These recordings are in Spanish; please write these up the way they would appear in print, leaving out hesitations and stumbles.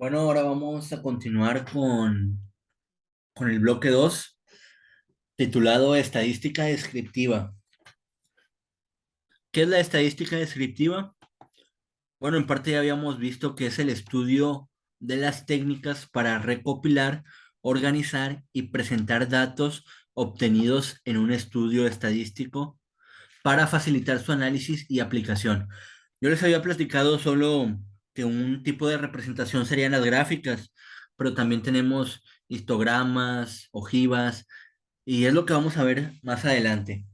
Bueno, ahora vamos a continuar con el bloque 2 titulado Estadística Descriptiva. ¿Qué es la estadística descriptiva? Bueno, en parte ya habíamos visto que es el estudio de las técnicas para recopilar, organizar y presentar datos obtenidos en un estudio estadístico para facilitar su análisis y aplicación. Yo les había platicado solo que un tipo de representación serían las gráficas, pero también tenemos histogramas, ojivas, y es lo que vamos a ver más adelante.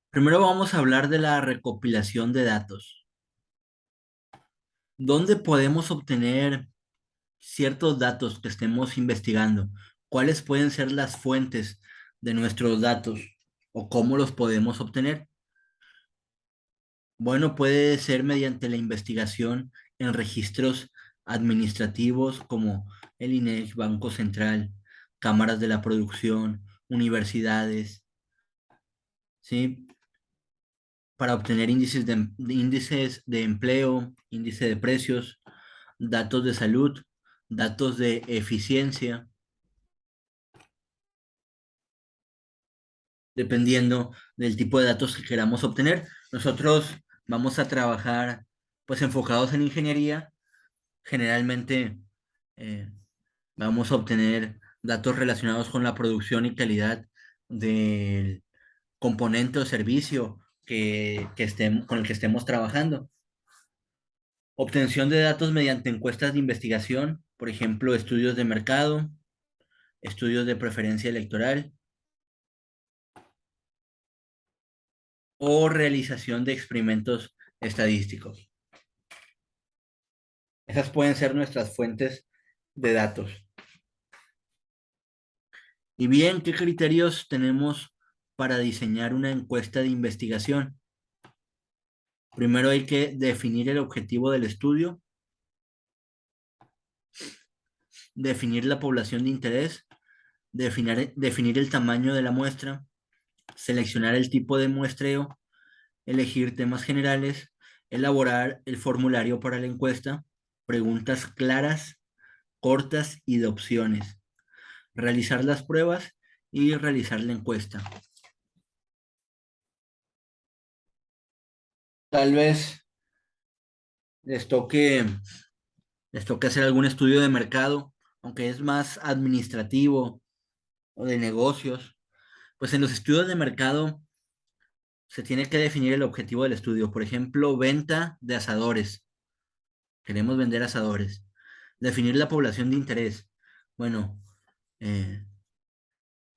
Primero vamos a hablar de la recopilación de datos. ¿Dónde podemos obtener ciertos datos que estemos investigando? ¿Cuáles pueden ser las fuentes de nuestros datos o cómo los podemos obtener? Bueno, puede ser mediante la investigación en registros administrativos como el INEC, Banco Central, cámaras de la producción, universidades, ¿sí? Para obtener índices de empleo, índice de precios, datos de salud, datos de eficiencia, dependiendo del tipo de datos que queramos obtener. Nosotros vamos a trabajar pues enfocados en ingeniería. Generalmente eh, vamos a obtener datos relacionados con la producción y calidad del componente o servicio con el que estemos trabajando. Obtención de datos mediante encuestas de investigación, por ejemplo, estudios de mercado, estudios de preferencia electoral o realización de experimentos estadísticos. Esas pueden ser nuestras fuentes de datos. Y bien, ¿qué criterios tenemos para diseñar una encuesta de investigación? Primero hay que definir el objetivo del estudio, definir la población de interés, definir el tamaño de la muestra, seleccionar el tipo de muestreo, elegir temas generales, elaborar el formulario para la encuesta, preguntas claras, cortas y de opciones, realizar las pruebas y realizar la encuesta. Tal vez les toque, les toque hacer algún estudio de mercado, aunque es más administrativo o de negocios. Pues en los estudios de mercado se tiene que definir el objetivo del estudio. Por ejemplo, venta de asadores. Queremos vender asadores. Definir la población de interés. Bueno, eh,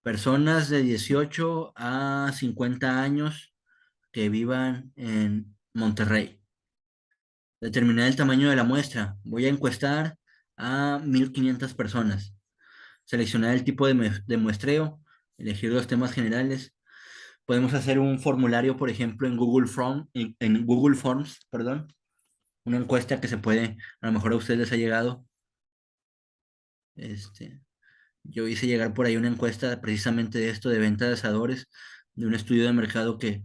personas de 18 a 50 años que vivan en Monterrey. Determinar el tamaño de la muestra. Voy a encuestar a 1,500 personas. Seleccionar el tipo de muestreo. Elegir los temas generales. Podemos hacer un formulario, por ejemplo, en Google Forms, perdón, una encuesta que se puede, a lo mejor a ustedes les ha llegado. Este, yo hice llegar por ahí una encuesta precisamente de esto, de venta de asadores, de un estudio de mercado que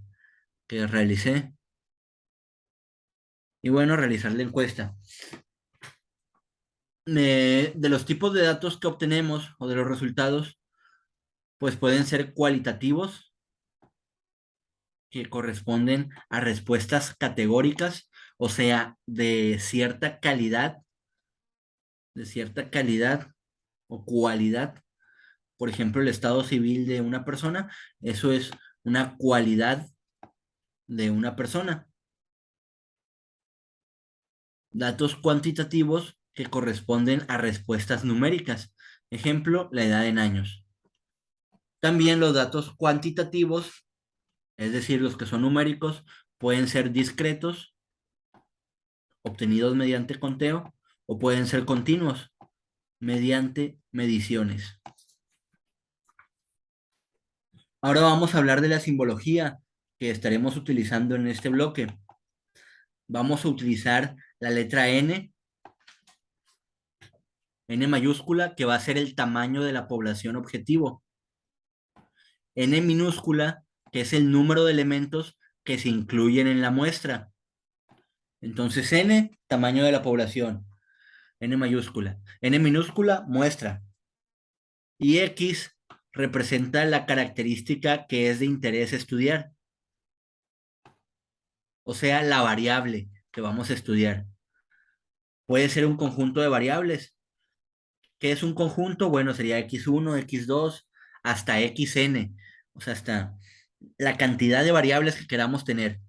realicé. Y bueno, realizar la encuesta. De los tipos de datos que obtenemos o de los resultados, pues pueden ser cualitativos, que corresponden a respuestas categóricas, o sea, de cierta calidad o cualidad. Por ejemplo, el estado civil de una persona, eso es una cualidad de una persona. Datos cuantitativos que corresponden a respuestas numéricas. Ejemplo, la edad en años. También los datos cuantitativos, es decir, los que son numéricos, pueden ser discretos, obtenidos mediante conteo, o pueden ser continuos, mediante mediciones. Ahora vamos a hablar de la simbología que estaremos utilizando en este bloque. Vamos a utilizar la letra N mayúscula, que va a ser el tamaño de la población objetivo. N minúscula, que es el número de elementos que se incluyen en la muestra. Entonces, n, tamaño de la población, n mayúscula. N minúscula, muestra. Y x representa la característica que es de interés estudiar, o sea, la variable que vamos a estudiar. Puede ser un conjunto de variables. ¿Qué es un conjunto? Bueno, sería x1, x2, hasta xn, o sea, hasta la cantidad de variables que queramos tener.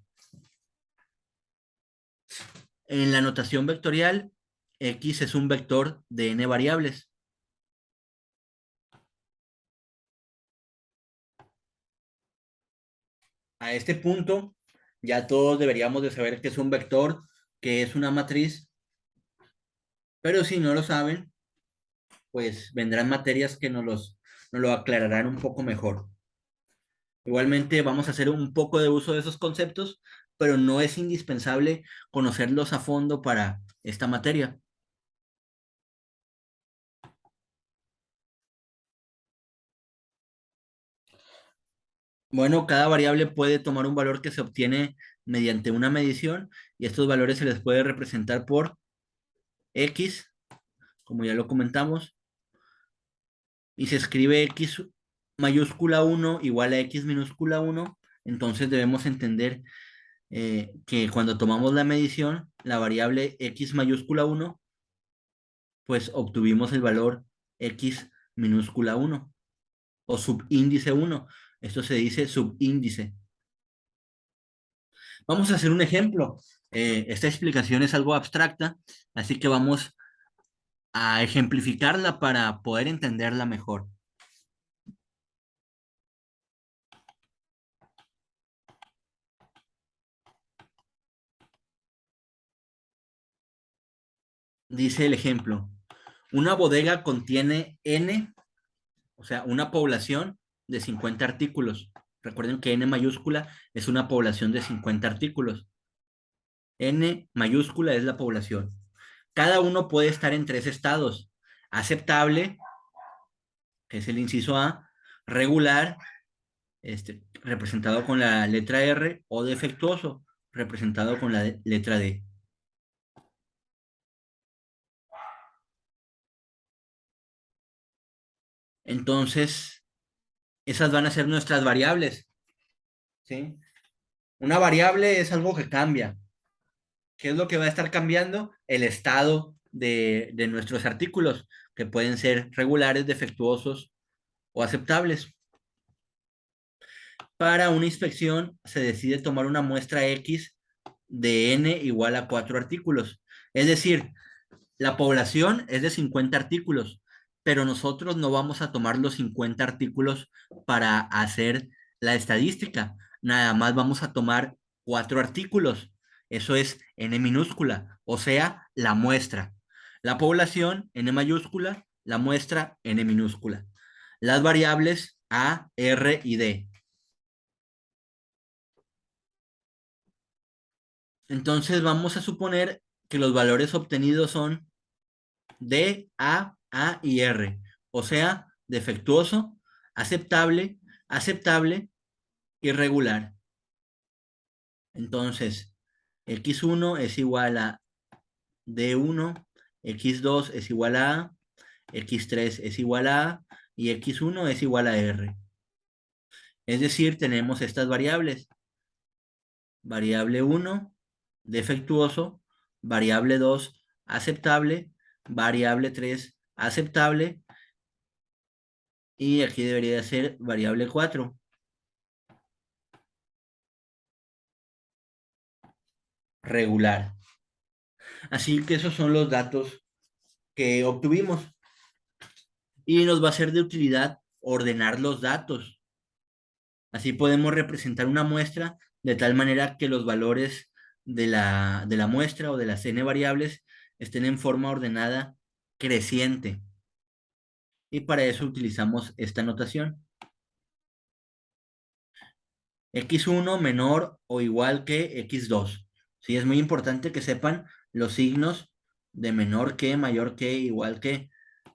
En la notación vectorial, x es un vector de n variables. A este punto, ya todos deberíamos de saber qué es un vector, qué es una matriz, pero si no lo saben, pues vendrán materias que nos lo aclararán un poco mejor. Igualmente vamos a hacer un poco de uso de esos conceptos, pero no es indispensable conocerlos a fondo para esta materia. Bueno, cada variable puede tomar un valor que se obtiene mediante una medición y estos valores se les puede representar por x, como ya lo comentamos, y se escribe x mayúscula uno igual a x minúscula uno. Entonces debemos entender que cuando tomamos la medición, la variable x mayúscula uno, pues obtuvimos el valor x minúscula uno o subíndice uno. Esto se dice subíndice. Vamos a hacer un ejemplo. Esta explicación es algo abstracta, así que vamos a ejemplificarla para poder entenderla mejor. Dice el ejemplo, una bodega contiene n, o sea, una población de 50 artículos. Recuerden que n mayúscula es una población de 50 artículos. N mayúscula es la población. Cada uno puede estar en tres estados: aceptable, que es el inciso A; regular, representado con la letra R; o defectuoso, representado con la letra D. Entonces, esas van a ser nuestras variables, ¿sí? Una variable es algo que cambia. ¿Qué es lo que va a estar cambiando? El estado de nuestros artículos, que pueden ser regulares, defectuosos o aceptables. Para una inspección se decide tomar una muestra X de n igual a 4 artículos. Es decir, la población es de 50 artículos, pero nosotros no vamos a tomar los 50 artículos para hacer la estadística. Nada más vamos a tomar 4 artículos. Eso es n minúscula, o sea, la muestra. La población, n mayúscula; la muestra, n minúscula. Las variables A, R y D. Entonces vamos a suponer que los valores obtenidos son D, A y R, o sea, defectuoso, aceptable, aceptable, irregular. Entonces, x1 es igual a D1, x2 es igual a A, x3 es igual a A y x1 es igual a R. Es decir, tenemos estas variables. Variable uno, defectuoso; variable 2, aceptable; variable 3, aceptable; y aquí debería ser variable 4, regular. Así que esos son los datos que obtuvimos y nos va a ser de utilidad ordenar los datos. Así podemos representar una muestra de tal manera que los valores de la muestra o de las n variables estén en forma ordenada creciente. Y para eso utilizamos esta notación. X1 menor o igual que X2. Sí, es muy importante que sepan los signos de menor que, mayor que, igual que.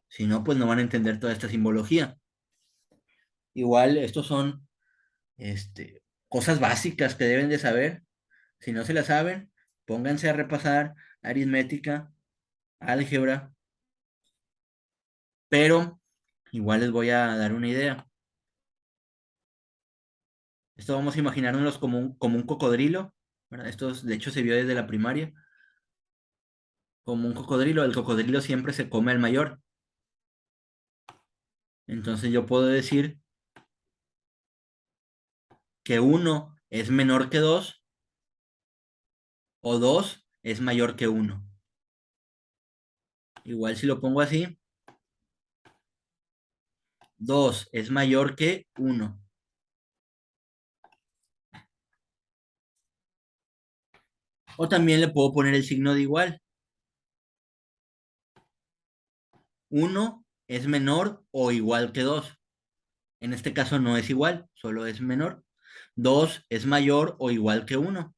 Si no, pues no van a entender toda esta simbología. Igual, estos son cosas básicas que deben de saber. Si no se las saben, Pónganse a repasar aritmética, álgebra, pero igual les voy a dar una idea. Esto vamos a imaginárnoslos como un cocodrilo, ¿verdad? Esto de hecho se vio desde la primaria. Como un cocodrilo, el cocodrilo siempre se come al mayor. Entonces yo puedo decir que uno es menor que 2 o 2 es mayor que uno. Igual si lo pongo así, 2 es mayor que uno. O también le puedo poner el signo de igual. Uno es menor o igual que 2. En este caso no es igual, solo es menor. 2 es mayor o igual que uno.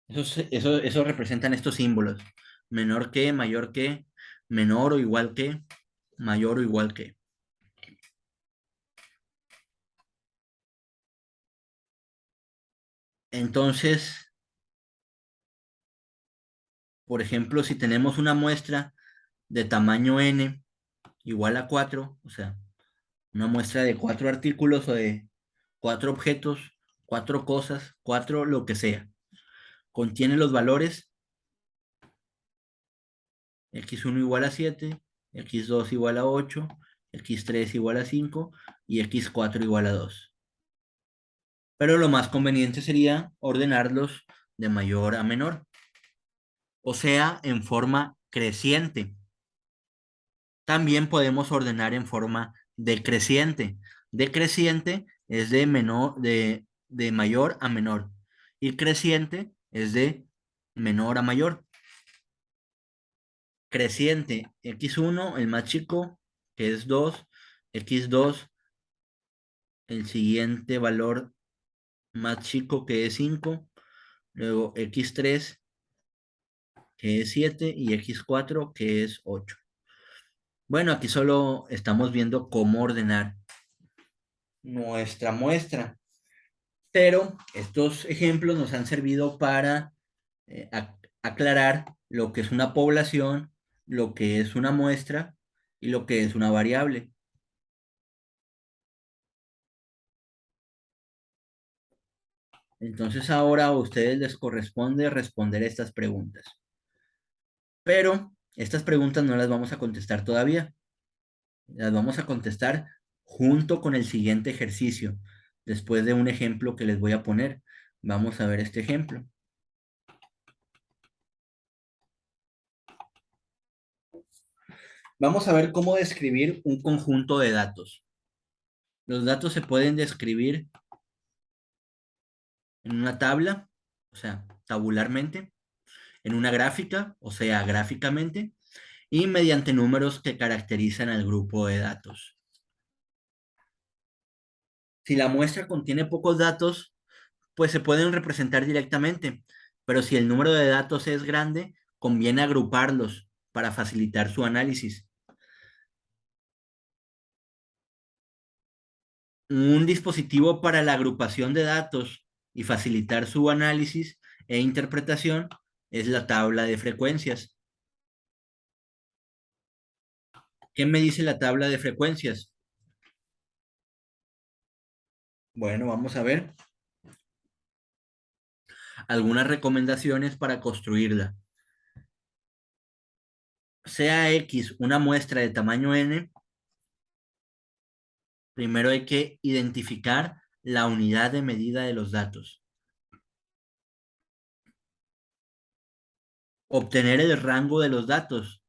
Eso representan estos símbolos. Menor que, mayor que, menor o igual que, mayor o igual que. Entonces, por ejemplo, si tenemos una muestra de tamaño n igual a 4, o sea, una muestra de 4 artículos o de 4 objetos, 4 cosas, 4 lo que sea, contiene los valores x1 igual a 7, x2 igual a 8, x3 igual a 5 y x4 igual a 2. Pero lo más conveniente sería ordenarlos de mayor a menor, o sea, en forma creciente. También podemos ordenar en forma decreciente. Decreciente es de mayor a menor y creciente es de menor a mayor. Creciente, x1 el más chico, que es 2, x2 el siguiente valor más chico, que es 5, luego x3 que es 7 y x4 que es 8. Bueno, aquí solo estamos viendo cómo ordenar nuestra muestra, pero estos ejemplos nos han servido para aclarar lo que es una población, lo que es una muestra y lo que es una variable. Entonces ahora a ustedes les corresponde responder estas preguntas, pero estas preguntas no las vamos a contestar todavía. Las vamos a contestar junto con el siguiente ejercicio, después de un ejemplo que les voy a poner. Vamos a ver este ejemplo. Vamos a ver cómo describir un conjunto de datos. Los datos se pueden describir en una tabla, o sea, tabularmente, en una gráfica, o sea, gráficamente, y mediante números que caracterizan al grupo de datos. Si la muestra contiene pocos datos, pues se pueden representar directamente, pero si el número de datos es grande, conviene agruparlos para facilitar su análisis. Un dispositivo para la agrupación de datos y facilitar su análisis e interpretación es la tabla de frecuencias. ¿Qué me dice la tabla de frecuencias? Bueno, vamos a ver algunas recomendaciones para construirla. Sea X una muestra de tamaño n, primero hay que identificar la unidad de medida de los datos. Obtener el rango de los datos,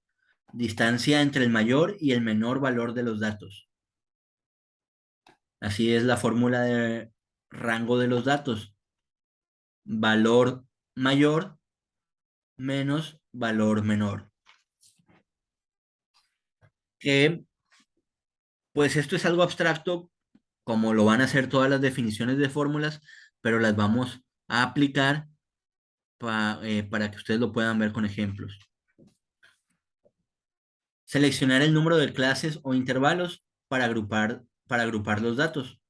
distancia entre el mayor y el menor valor de los datos. Así es la fórmula de rango de los datos. Valor mayor menos valor menor. Que pues esto es algo abstracto, como lo van a hacer todas las definiciones de fórmulas, pero las vamos a aplicar para que ustedes lo puedan ver con ejemplos. Seleccionar el número de clases o intervalos para agrupar los datos.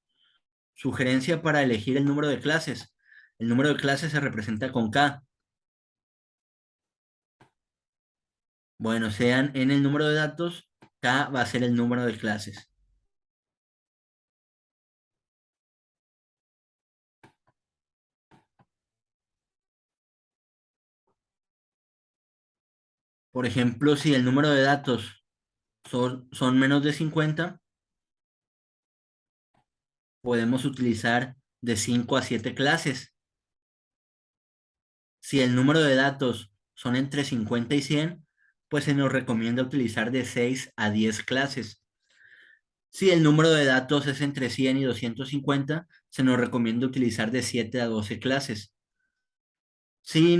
Sugerencia para elegir el número de clases. El número de clases se representa con K. Bueno, sean en el número de datos, K va a ser el número de clases. Por ejemplo, si el número de datos son menos de 50, podemos utilizar de 5 a 7 clases. Si el número de datos son entre 50 y 100, pues se nos recomienda utilizar de 6 a 10 clases. Si el número de datos es entre 100 y 250, se nos recomienda utilizar de 7 a 12 clases. Si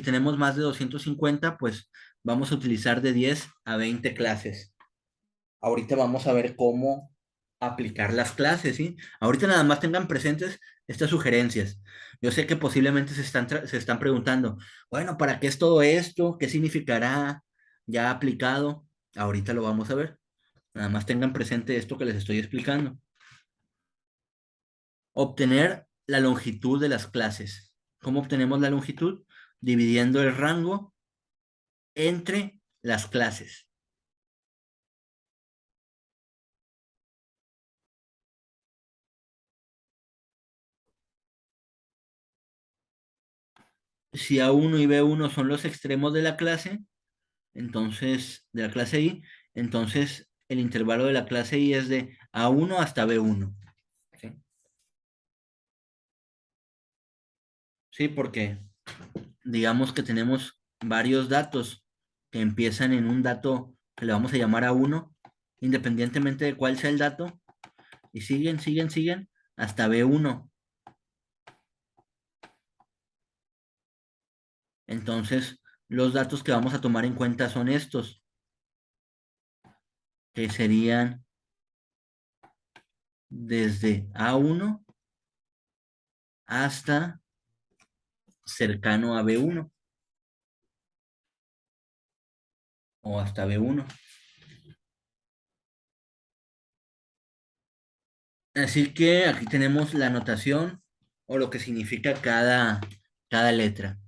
tenemos más de 250, pues vamos a utilizar de 10 a 20 clases. Ahorita vamos a ver cómo aplicar las clases, ¿sí? Ahorita nada más tengan presentes estas sugerencias. Yo sé que posiblemente se están preguntando, bueno, ¿para qué es todo esto? ¿Qué significará ya aplicado? Ahorita lo vamos a ver. Nada más tengan presente esto que les estoy explicando. Obtener la longitud de las clases. ¿Cómo obtenemos la longitud? Dividiendo el rango entre las clases. Si A1 y B1 son los extremos de la clase, entonces, de la clase I, entonces el intervalo de la clase I es de A1 hasta B1. ¿Sí? Sí, porque digamos que tenemos varios datos que empiezan en un dato que le vamos a llamar A1, independientemente de cuál sea el dato, y siguen hasta B1. Entonces, los datos que vamos a tomar en cuenta son estos, que serían desde A1 hasta cercano a B1 o hasta B1. Así que aquí tenemos la notación o lo que significa cada letra.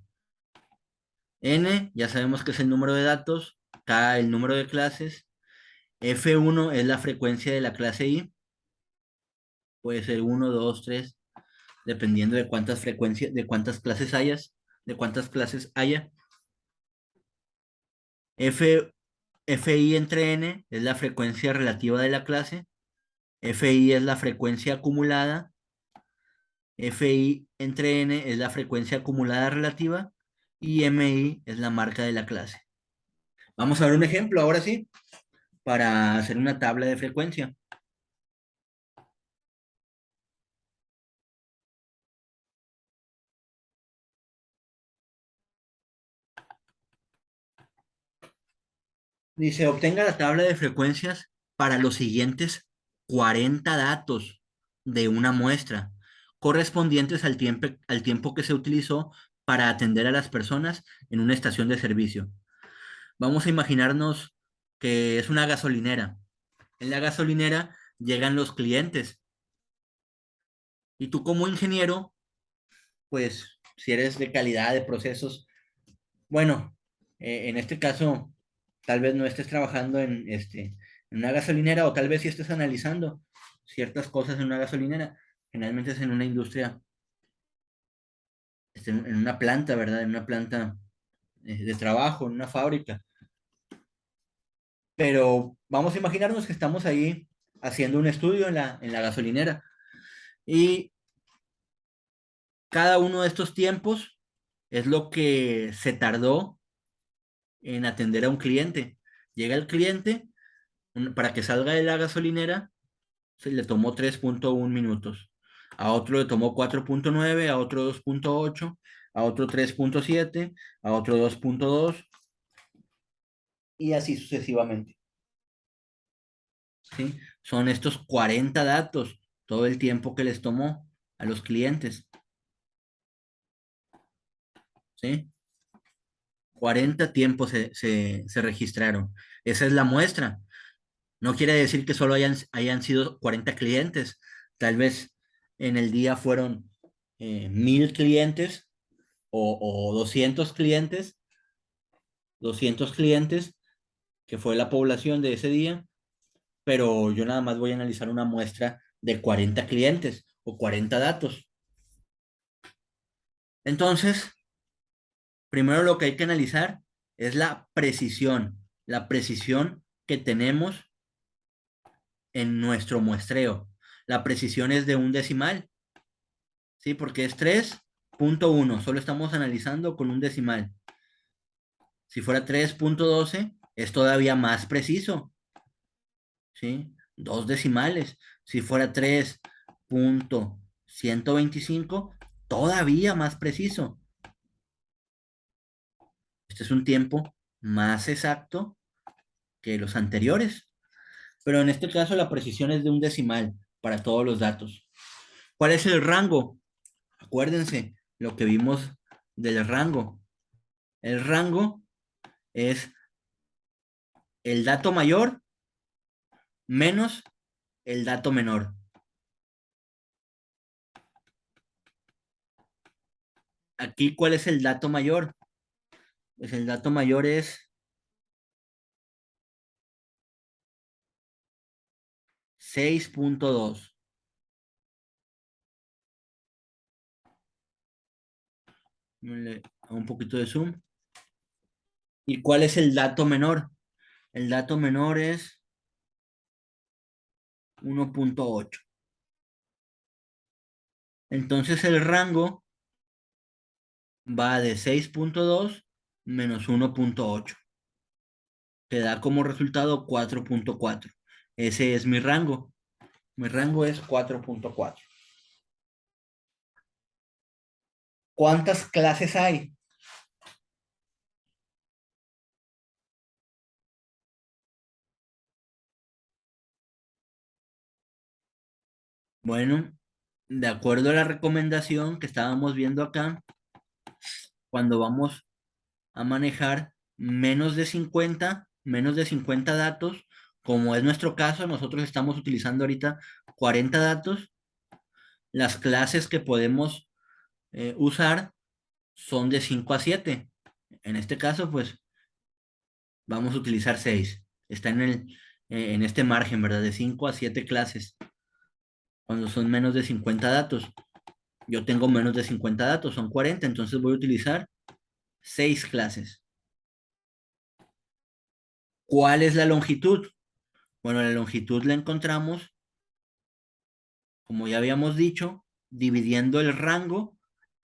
N, ya sabemos que es el número de datos, K, el número de clases, F1 es la frecuencia de la clase I, puede ser 1, 2, 3, dependiendo de cuántas frecuencias, de cuántas clases haya. F, Fi entre N es la frecuencia relativa de la clase, Fi es la frecuencia acumulada, Fi entre N es la frecuencia acumulada relativa y Mi es la marca de la clase. Vamos a ver un ejemplo ahora sí, para hacer una tabla de frecuencia. Dice, obtenga la tabla de frecuencias para los siguientes 40 datos de una muestra, correspondientes al tiempo que se utilizó para atender a las personas en una estación de servicio. Vamos a imaginarnos que es una gasolinera. En la gasolinera llegan los clientes y tú como ingeniero, pues si eres de calidad de procesos, bueno, en este caso, tal vez no estés trabajando en una gasolinera o tal vez sí estés analizando ciertas cosas en una gasolinera. Generalmente es en una industria, en una planta, ¿verdad? En una planta de trabajo, en una fábrica. Pero vamos a imaginarnos que estamos ahí haciendo un estudio en la gasolinera y cada uno de estos tiempos es lo que se tardó en atender a un cliente. Llega el cliente, para que salga de la gasolinera, se le tomó 3.1 minutos. A otro le tomó 4.9, a otro 2.8, a otro 3.7, a otro 2.2 y así sucesivamente. ¿Sí? Son estos 40 datos, todo el tiempo que les tomó a los clientes. ¿Sí? 40 tiempos se registraron. Esa es la muestra. No quiere decir que solo hayan sido 40 clientes. Tal vez en el día fueron 1000 clientes o 200 clientes, que fue la población de ese día, pero yo nada más voy a analizar una muestra de 40 clientes o 40 datos. Entonces, primero lo que hay que analizar es la precisión que tenemos en nuestro muestreo. La precisión es de un decimal, ¿sí? Porque es 3.1, solo estamos analizando con un decimal. Si fuera 3.12 es todavía más preciso, ¿sí? Dos decimales. Si fuera 3.125 todavía más preciso. Este es un tiempo más exacto que los anteriores, pero en este caso la precisión es de un decimal para todos los datos. ¿Cuál es el rango? Acuérdense lo que vimos del rango. El rango es el dato mayor menos el dato menor. Aquí, ¿cuál es el dato mayor? Pues el dato mayor es 6.2. Le hago un poquito de zoom. ¿Y cuál es el dato menor? El dato menor es 1.8. Entonces el rango va de 6.2 menos 1.8. Te da como resultado 4.4. Ese es mi rango. Mi rango es 4.4. ¿Cuántas clases hay? Bueno, de acuerdo a la recomendación que estábamos viendo acá, cuando vamos a manejar menos de 50 datos, como es nuestro caso, nosotros estamos utilizando ahorita 40 datos. Las clases que podemos usar son de 5 a 7. En este caso, pues vamos a utilizar 6. Está en este margen, ¿verdad? De 5 a 7 clases, cuando son menos de 50 datos. Yo tengo menos de 50 datos, son 40, entonces voy a utilizar 6 clases. ¿Cuál es la longitud? Bueno, la longitud la encontramos, como ya habíamos dicho, dividiendo el rango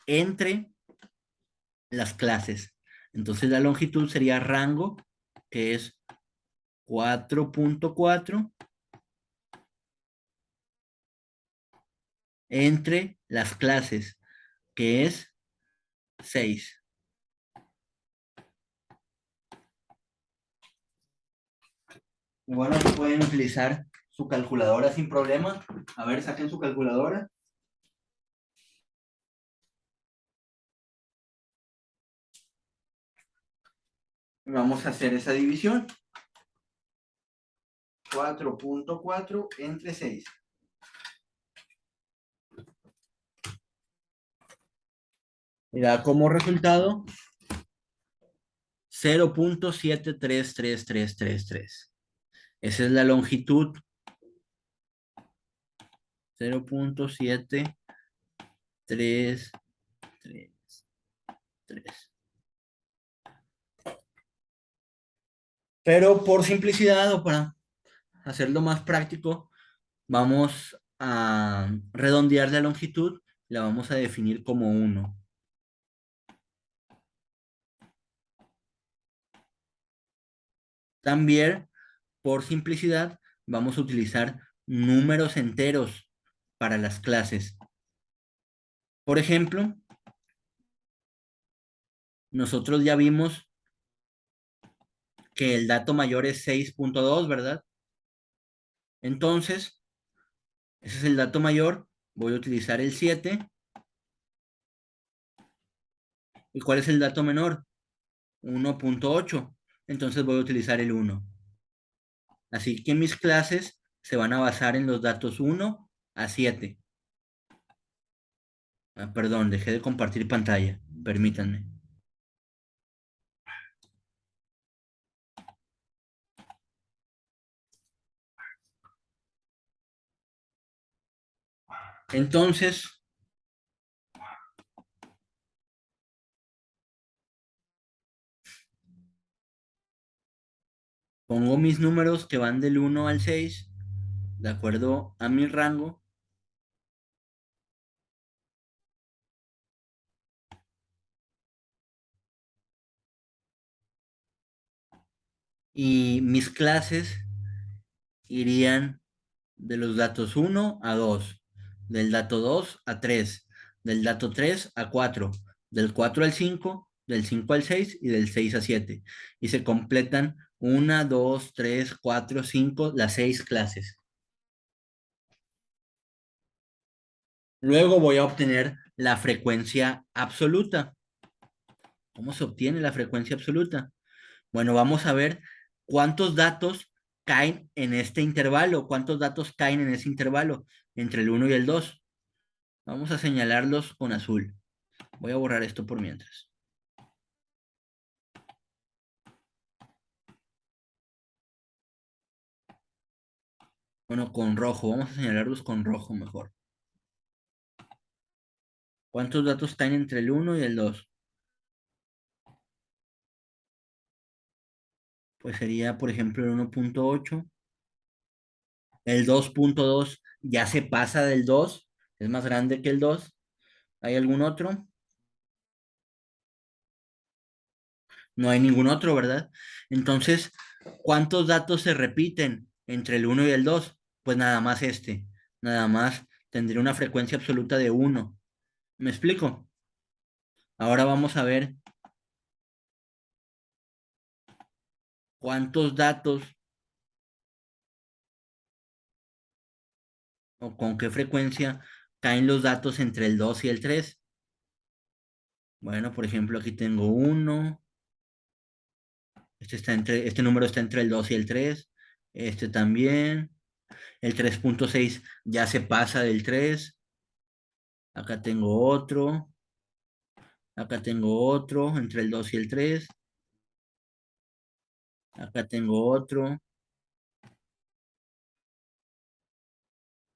entre las clases. Entonces la longitud sería rango, que es 4.4 entre las clases, que es 6. Bueno, pueden utilizar su calculadora sin problema. A ver, saquen su calculadora. Vamos a hacer esa división. 4.4 entre 6. Y da como resultado 0.733333. Esa es la longitud. 0.73333. Pero por simplicidad o para hacerlo más práctico, vamos a redondear la longitud, la vamos a definir como 1. También, por simplicidad, vamos a utilizar números enteros para las clases. Por ejemplo, nosotros ya vimos que el dato mayor es 6.2, ¿verdad? Entonces, ese es el dato mayor. Voy a utilizar el 7. ¿Y cuál es el dato menor? 1.8. Entonces voy a utilizar el 1. Así que mis clases se van a basar en los datos 1 a 7. Perdón, dejé de compartir pantalla. Permítanme. Entonces, pongo mis números que van del 1 al 6, de acuerdo a mi rango, y mis clases irían de los datos 1 a 2, del dato 2 a 3, del dato 3 a 4, del 4 al 5, del 5 al 6 y del 6 a 7. Y se completan 1, 2, 3, 4, 5, las 6 clases. Luego voy a obtener la frecuencia absoluta. ¿Cómo se obtiene la frecuencia absoluta? Bueno, vamos a ver cuántos datos caen en este intervalo, cuántos datos caen en ese intervalo entre el 1 y el 2. Vamos a señalarlos con azul. Voy a borrar esto por mientras. Bueno, con rojo. Vamos a señalarlos con rojo mejor. ¿Cuántos datos caen entre el 1 y el 2? Pues sería, por ejemplo, el 1.8. El 2.2 ya se pasa del 2. Es más grande que el 2. ¿Hay algún otro? No hay ningún otro, ¿verdad? Entonces, ¿cuántos datos se repiten entre el 1 y el 2? Pues nada más este. Nada más tendría una frecuencia absoluta de 1. ¿Me explico? Ahora vamos a ver cuántos datos o con qué frecuencia caen los datos entre el 2 y el 3. Bueno, por ejemplo, aquí tengo uno. Este número está entre el 2 y el 3. Este también. El 3.6 ya se pasa del 3. Acá tengo otro. Acá tengo otro entre el 2 y el 3. Acá tengo otro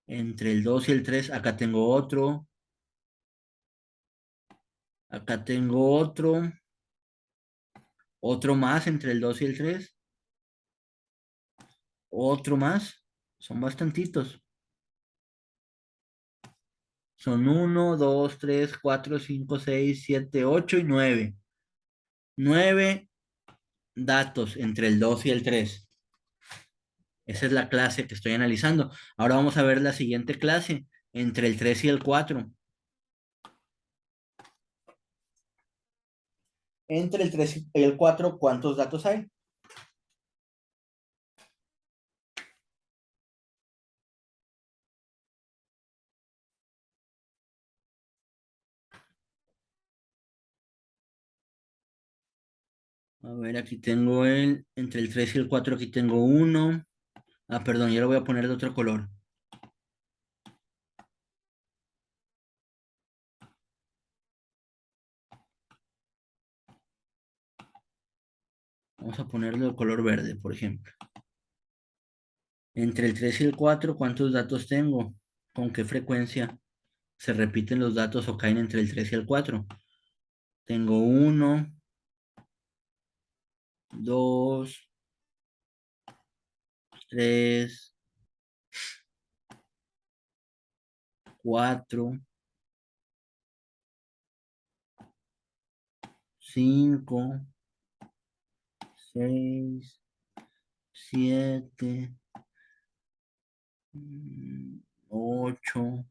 entre el 2 y el 3. Acá tengo otro. Acá tengo otro. Otro más entre el 2 y el 3. Otro más. Son bastantitos. Son 1, 2, 3, 4, 5, 6, 7, 8 y 9. 9 datos entre el 2 y el 3. Esa es la clase que estoy analizando. Ahora vamos a ver la siguiente clase, entre el 3 y el 4. Entre el 3 y el 4, ¿cuántos datos hay? A ver, aquí tengo entre el 3 y el 4 aquí tengo uno. Perdón, ya lo voy a poner de otro color. Vamos a ponerlo de color verde, por ejemplo. Entre el 3 y el 4, ¿cuántos datos tengo? ¿Con qué frecuencia se repiten los datos o caen entre el 3 y el 4? Tengo uno, dos, tres, cuatro, cinco, seis, siete, ocho,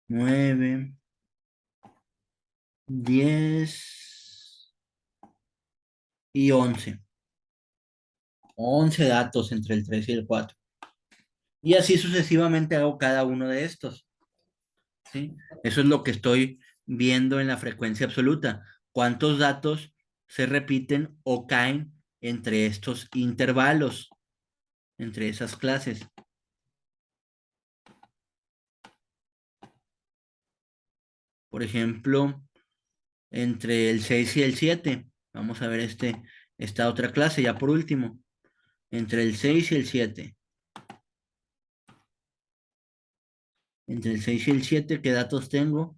nueve, 10 y 11. 11 datos entre el 3 y el 4. Y así sucesivamente hago cada uno de estos, ¿sí? Eso es lo que estoy viendo en la frecuencia absoluta. ¿Cuántos datos se repiten o caen entre estos intervalos, entre esas clases? Por ejemplo, entre el 6 y el 7. Vamos a ver esta otra clase, ya por último. Entre el 6 y el 7. Entre el 6 y el 7, ¿qué datos tengo?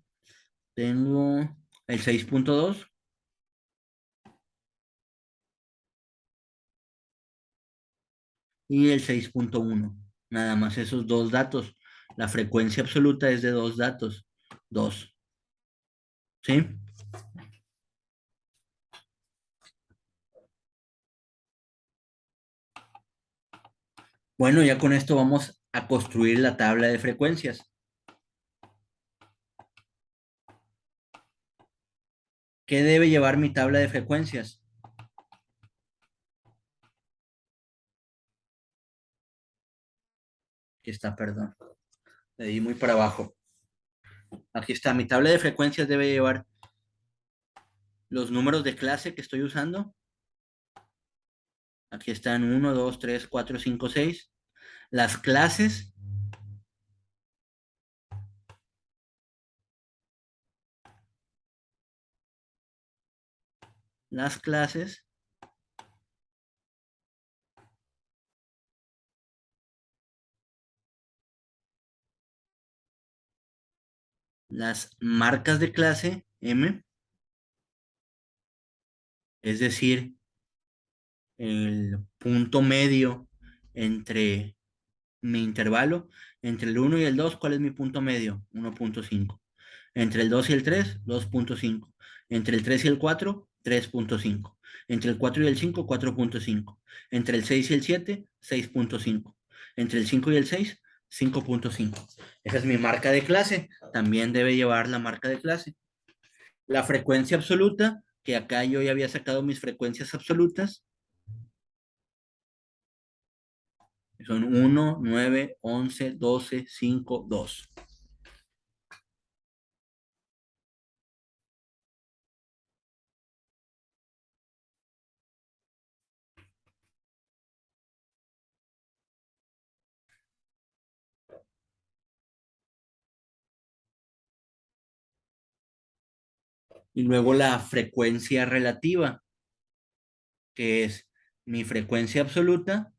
Tengo el 6.2 y el 6.1. Nada más esos dos datos. La frecuencia absoluta es de dos datos. Dos. ¿Sí? Bueno, ya con esto vamos a construir la tabla de frecuencias. ¿Qué debe llevar mi tabla de frecuencias? Aquí está, perdón. Le di muy para abajo. Aquí está. Mi tabla de frecuencias debe llevar los números de clase que estoy usando. Aquí están uno, 2, 3, 4, 5, 6. Las clases, las clases, las marcas de clase M, es decir, el punto medio entre mi intervalo, entre el uno y el 2. ¿Cuál es mi punto medio? 1.5. Entre el 2 y el 3, 2.5. Entre el 3 y el 4, 3.5. Entre el 4 y el 5, 4.5. Entre el 6 y el 7, 6.5. Entre el 5 y el 6, 5.5. Esa es mi marca de clase. También debe llevar la marca de clase. La frecuencia absoluta, que acá yo ya había sacado mis frecuencias absolutas, son 1, 9, 11, 12, 5, 2. Y luego la frecuencia relativa, que es mi frecuencia absoluta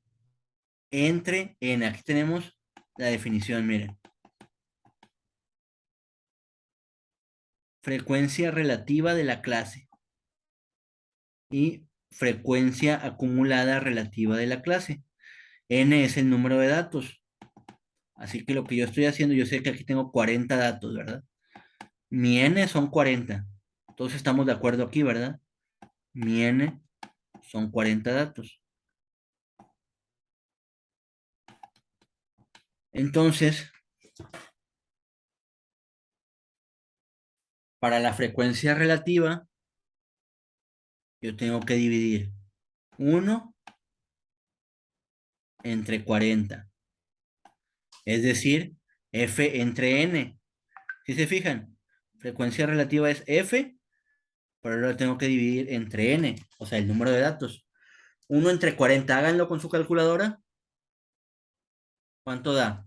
entre n. Aquí tenemos la definición, miren. Frecuencia relativa de la clase y frecuencia acumulada relativa de la clase. N es el número de datos. Así que lo que yo estoy haciendo, yo sé que aquí tengo 40 datos, ¿verdad? Mi n son 40. Todos estamos de acuerdo aquí, ¿verdad? Mi n son 40 datos. Entonces, para la frecuencia relativa, yo tengo que dividir 1 entre 40. Es decir, F entre N. Si se fijan, frecuencia relativa es F, pero ahora lo tengo que dividir entre N, o sea, el número de datos. 1 entre 40, háganlo con su calculadora. ¿Cuánto da?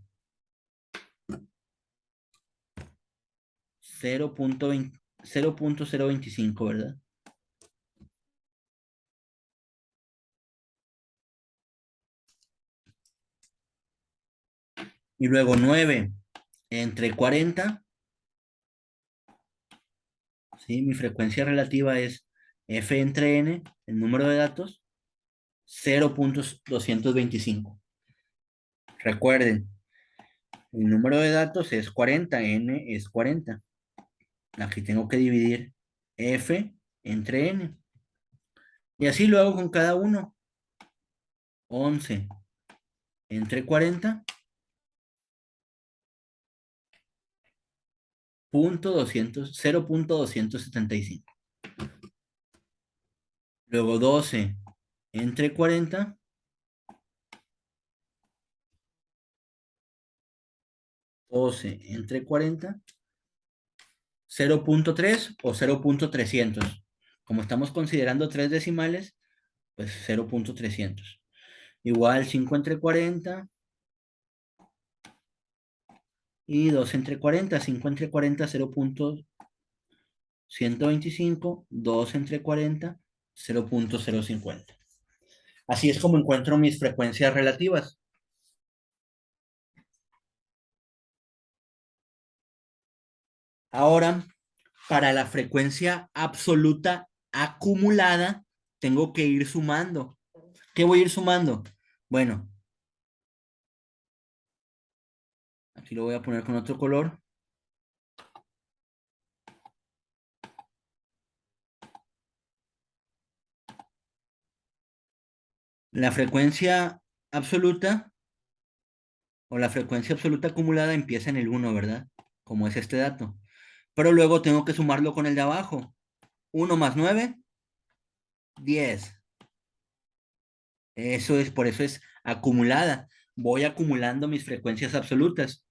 0.20, 0.025, ¿verdad? Y luego 9 entre 40, ¿sí? Mi frecuencia relativa es F entre N, el número de datos, 0.225. Recuerden, el número de datos es 40, N es 40. Aquí tengo que dividir F entre N. Y así lo hago con cada uno. 11 entre 40, punto 200, 0.275. Luego 12 entre 40, 12 entre 40, 0.3 o 0.300. Como estamos considerando tres decimales, pues 0.300. Igual 5 entre 40 y 2 entre 40, 5 entre 40, 0.300. 125, 2 entre 40, 0.050. Así es como encuentro mis frecuencias relativas. Ahora, para la frecuencia absoluta acumulada, tengo que ir sumando. ¿Qué voy a ir sumando? Bueno, aquí lo voy a poner con otro color. La frecuencia absoluta o la frecuencia absoluta acumulada empieza en el 1, ¿verdad? Como es este dato. Pero luego tengo que sumarlo con el de abajo. 1 más 9, 10. Eso es, por eso es acumulada. Voy acumulando mis frecuencias absolutas.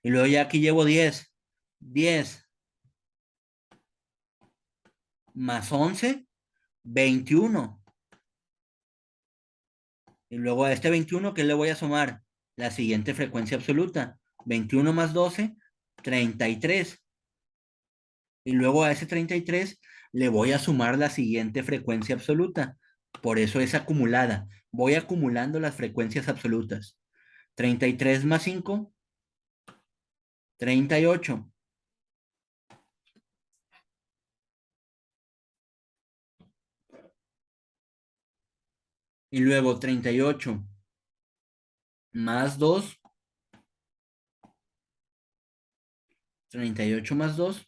Y luego ya aquí llevo 10. 10 más 11, 21. Y luego a este 21, ¿qué le voy a sumar? La siguiente frecuencia absoluta. 21 más 12, 33. Y luego a ese 33 le voy a sumar la siguiente frecuencia absoluta. Por eso es acumulada. Voy acumulando las frecuencias absolutas. 33 más 5, 38. Y luego 38 más 2, 38 más 2,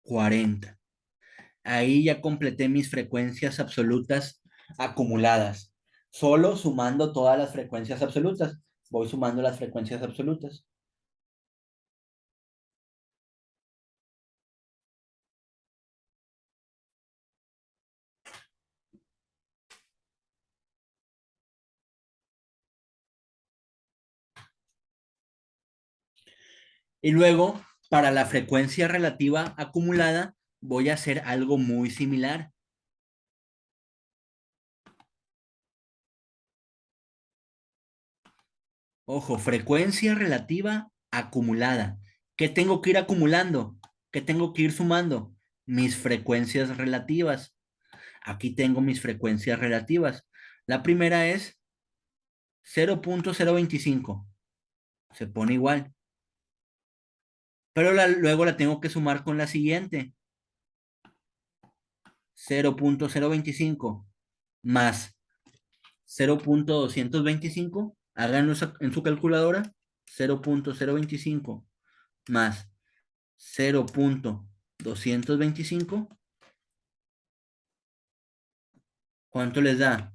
40. Ahí ya completé mis frecuencias absolutas acumuladas. Solo sumando todas las frecuencias absolutas. Voy sumando las frecuencias absolutas. Y luego, para la frecuencia relativa acumulada, voy a hacer algo muy similar. Ojo, frecuencia relativa acumulada. ¿Qué tengo que ir acumulando? ¿Qué tengo que ir sumando? Mis frecuencias relativas. Aquí tengo mis frecuencias relativas. La primera es 0.025. Se pone igual. Pero luego la tengo que sumar con la siguiente. 0.025 más 0.225. Háganlo en su calculadora. 0.025 más 0.225. ¿Cuánto les da?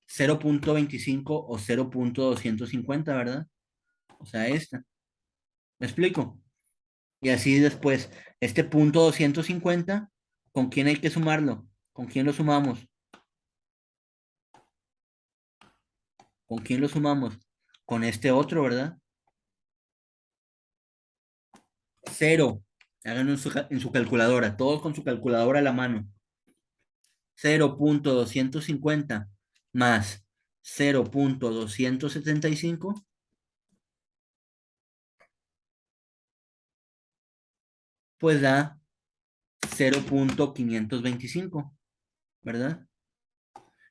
0.25 o 0.250, ¿verdad? O sea, esta. ¿Me explico? Y así después, este punto 250, ¿con quién hay que sumarlo? ¿Con quién lo sumamos? ¿Con quién lo sumamos? Con este otro, ¿verdad? Cero. Háganlo en su calculadora, todos con su calculadora a la mano. 0.250 más 0.275, pues da 0.525, ¿verdad?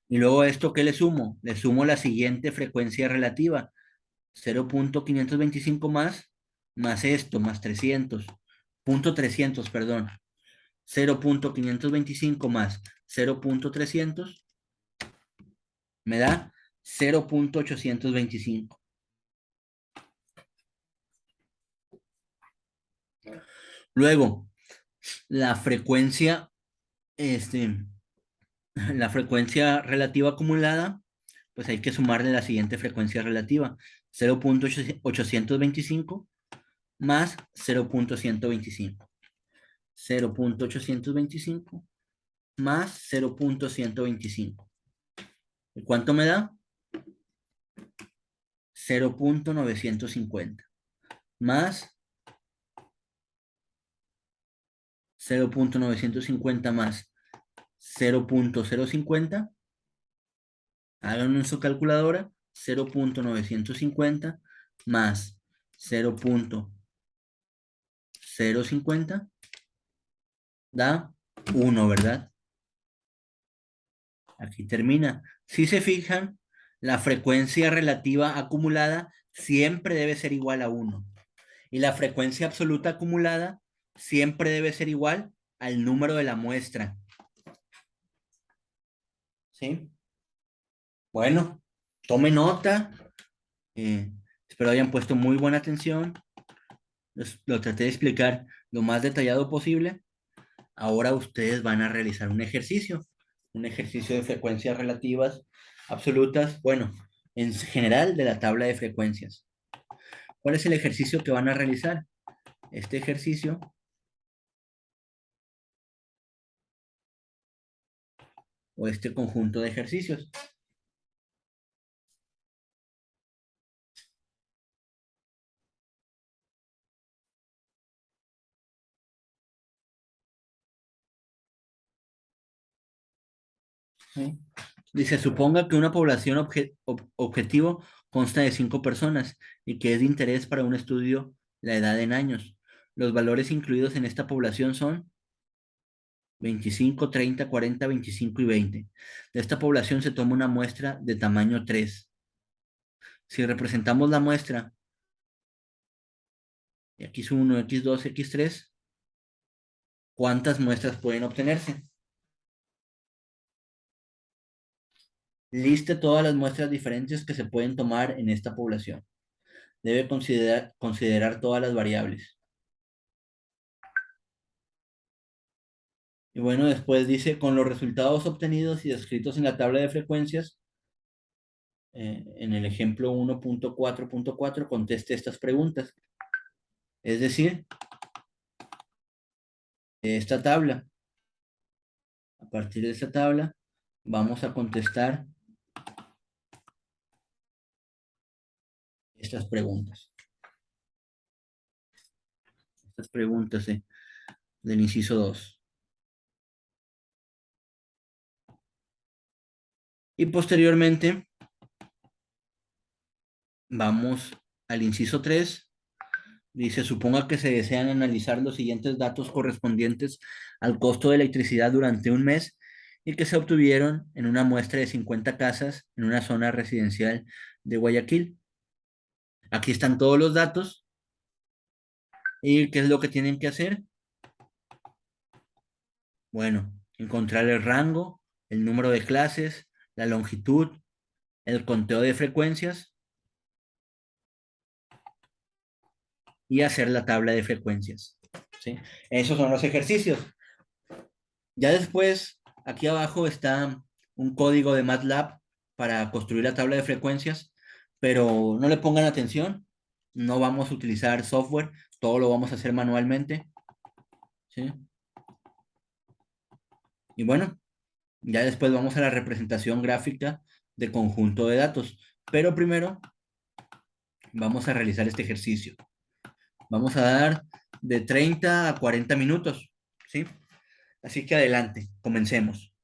Y luego a esto, ¿qué le sumo? Le sumo la siguiente frecuencia relativa. 0.525 más esto, más 300. Punto 300, perdón. 0.525 más 0.300 me da 0.825. Luego, la frecuencia, este, la frecuencia relativa acumulada, pues hay que sumarle la siguiente frecuencia relativa. 0.825 más 0.125. 0.825 más 0.125. ¿Y cuánto me da? 0.950 más 0.950 más 0.050. Hagan en su calculadora. 0.950 más 0,50 da 1, ¿verdad? Aquí termina. Si se fijan, la frecuencia relativa acumulada siempre debe ser igual a 1. Y la frecuencia absoluta acumulada siempre debe ser igual al número de la muestra. ¿Sí? Bueno, tome nota. eh, Espero hayan puesto muy buena atención. Lo traté de explicar lo más detallado posible. Ahora ustedes van a realizar un ejercicio de frecuencias relativas absolutas, bueno, en general de la tabla de frecuencias. ¿Cuál es el ejercicio que van a realizar? Este ejercicio o este conjunto de ejercicios. ¿Sí? Dice, suponga que una población objetivo consta de 5 personas y que es de interés para un estudio la edad en años. Los valores incluidos en esta población son 25, 30, 40, 25 y 20. De esta población se toma una muestra de tamaño 3. Si representamos la muestra x1, x2, x3, ¿cuántas muestras pueden obtenerse? Liste todas las muestras diferentes que se pueden tomar en esta población. Debe considerar todas las variables. Y bueno, después dice, con los resultados obtenidos y descritos en la tabla de frecuencias, en el ejemplo 1.4.4, conteste estas preguntas. Es decir, esta tabla. A partir de esta tabla, vamos a contestar estas preguntas. Estas preguntas del inciso 2. Y posteriormente, vamos al inciso 3. Dice, suponga que se desean analizar los siguientes datos correspondientes al costo de electricidad durante un mes y que se obtuvieron en una muestra de 50 casas en una zona residencial de Guayaquil. Aquí están todos los datos. ¿Y qué es lo que tienen que hacer? Bueno, encontrar el rango, el número de clases, la longitud, el conteo de frecuencias y hacer la tabla de frecuencias. ¿Sí? Esos son los ejercicios. Ya después, aquí abajo está un código de MATLAB para construir la tabla de frecuencias, pero no le pongan atención, no vamos a utilizar software, todo lo vamos a hacer manualmente. ¿Sí? Y bueno, ya después vamos a la representación gráfica de conjunto de datos, pero primero vamos a realizar este ejercicio. Vamos a dar de 30 a 40 minutos, ¿sí? Así que adelante, comencemos.